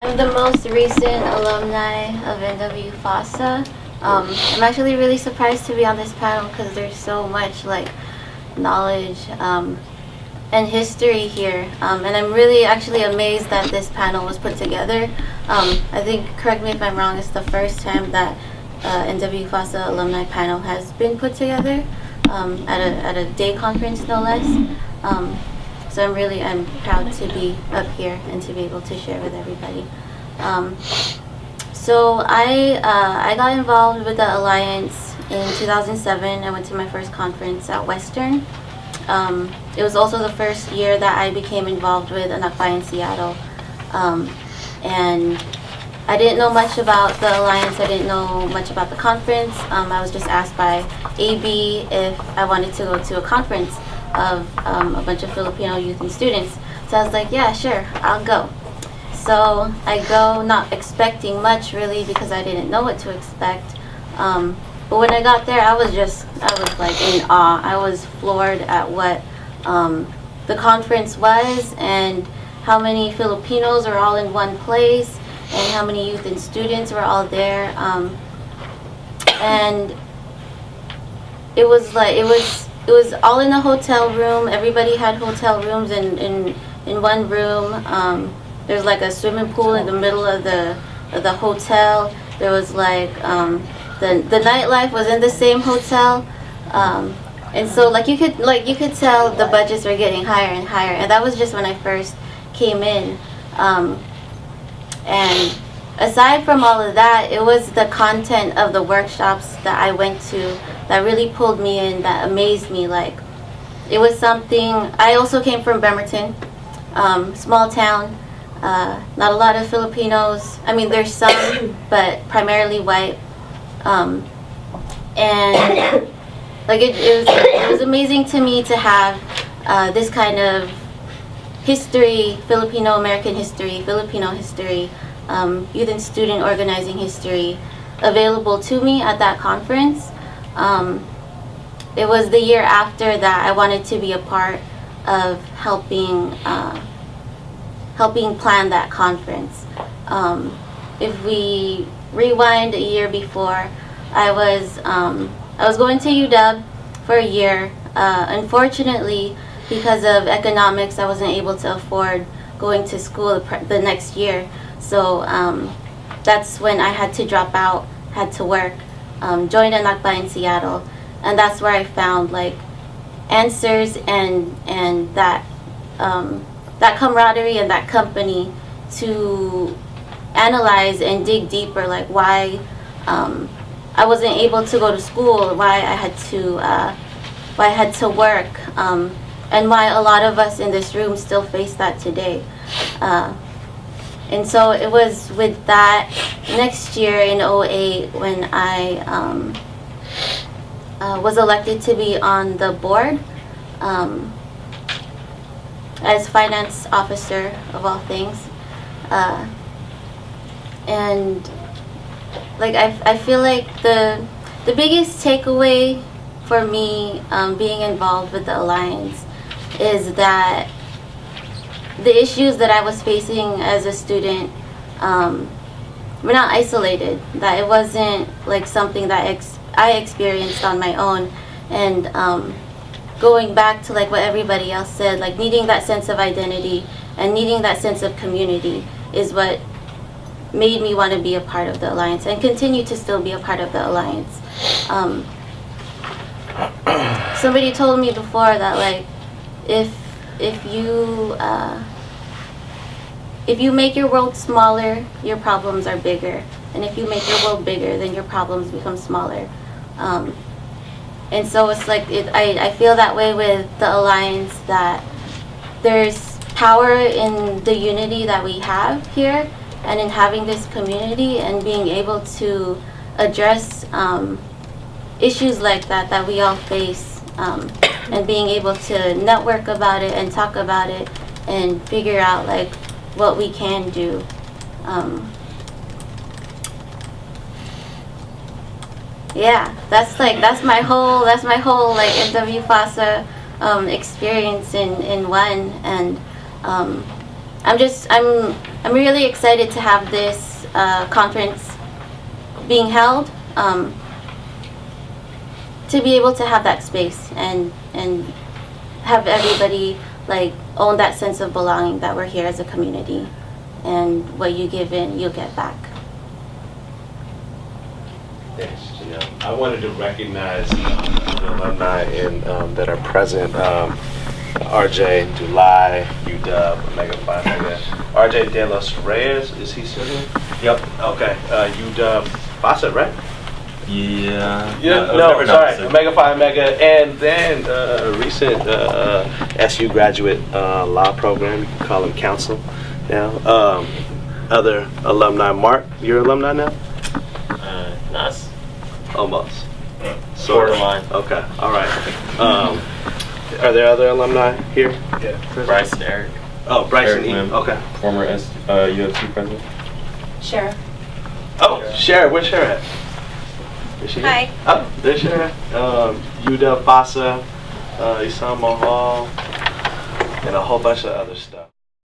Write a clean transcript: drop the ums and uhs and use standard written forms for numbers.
I'm the most recent alumni of NWFASA. I'm actually really surprised to be on this panel because there's so much like knowledge and history here, and I'm really actually amazed that this panel was put together. I think, correct me if I'm wrong, it's the first time that NWFASA alumni panel has been put together at a day conference, no less. So I'm proud to be up here and to be able to share with everybody. So I got involved with the Alliance in 2007. I went to my first conference at Western. It was also the first year that I became involved with Anakbayan Seattle. And I didn't know much about the Alliance. I didn't know much about the conference. I was just asked by AB if I wanted to go to a conference of a bunch of Filipino youth and students. So I was like, yeah, sure, I'll go. So I go not expecting much really because I didn't know what to expect. But when I got there, I was like in awe. I was floored at what the conference was and how many Filipinos are all in one place and how many youth and students were all there. And it was all in a hotel room. Everybody had hotel rooms in one room. There's like a swimming pool in the middle of the hotel. There was like the nightlife was in the same hotel, and so like you could tell the budgets were getting higher and higher. And that was just when I first came in. And aside from all of that, it was the content of the workshops that I went to that really pulled me in, that amazed me. Like, it was something. I also came from Bremerton, small town, not a lot of Filipinos. I mean, there's some, but primarily white. And like it was amazing to me to have this kind of history, Filipino American history, Filipino history, youth and student organizing history available to me at that conference. It was the year after that I wanted to be a part of helping plan that conference. If we rewind a year before, I was going to UW for a year. Unfortunately, because of economics, I wasn't able to afford going to school the next year. So that's when I had to drop out, had to work, joined Anakbayan Seattle, and that's where I found like answers and that camaraderie and that company to analyze and dig deeper, like why I wasn't able to go to school, why I had to work, and why a lot of us in this room still face that today. And so it was with that next year in 2008 when I was elected to be on the board as finance officer of all things. And like I feel like the biggest takeaway for me being involved with the Alliance is that the issues that I was facing as a student were not isolated, that it wasn't like something that I experienced on my own. And going back to like what everybody else said, like needing that sense of identity and needing that sense of community is what made me want to be a part of the Alliance and continue to still be a part of the Alliance. Somebody told me before that like if you make your world smaller, your problems are bigger, and if you make your world bigger, then your problems become smaller. And so it's like I feel that way with the Alliance, that there's power in the unity that we have here and in having this community and being able to address issues like that we all face, and being able to network about it and talk about it and figure out like what we can do. Yeah, that's my whole like NWFASA experience in one. And I'm really excited to have this conference being held, to be able to have that space and have everybody like own that sense of belonging that we're here as a community, and what you give in, you'll get back. Thanks, Janelle. I wanted to recognize the alumni that are present. RJ, July, UW, Omega Phi Omega. RJ De Los Reyes, is he still here? Yep. Okay. UW FASA, right? Yeah. No, sorry. Omega Phi Omega, and then recent SU graduate law program. You can call him counsel now. Other alumni. Mark, you're alumni now? Nice. Almost. Borderline. Okay. All right. Are there other alumni here? Yeah. Bryce and Eric. Oh, Bryce Eric and Eve. Okay. Former UFC president. Sure. Oh, Sharon. Where's Sharon at? Is she Hi. here? Oh, there's Sharon. UW FASA, Isam Hall, and a whole bunch of other stuff.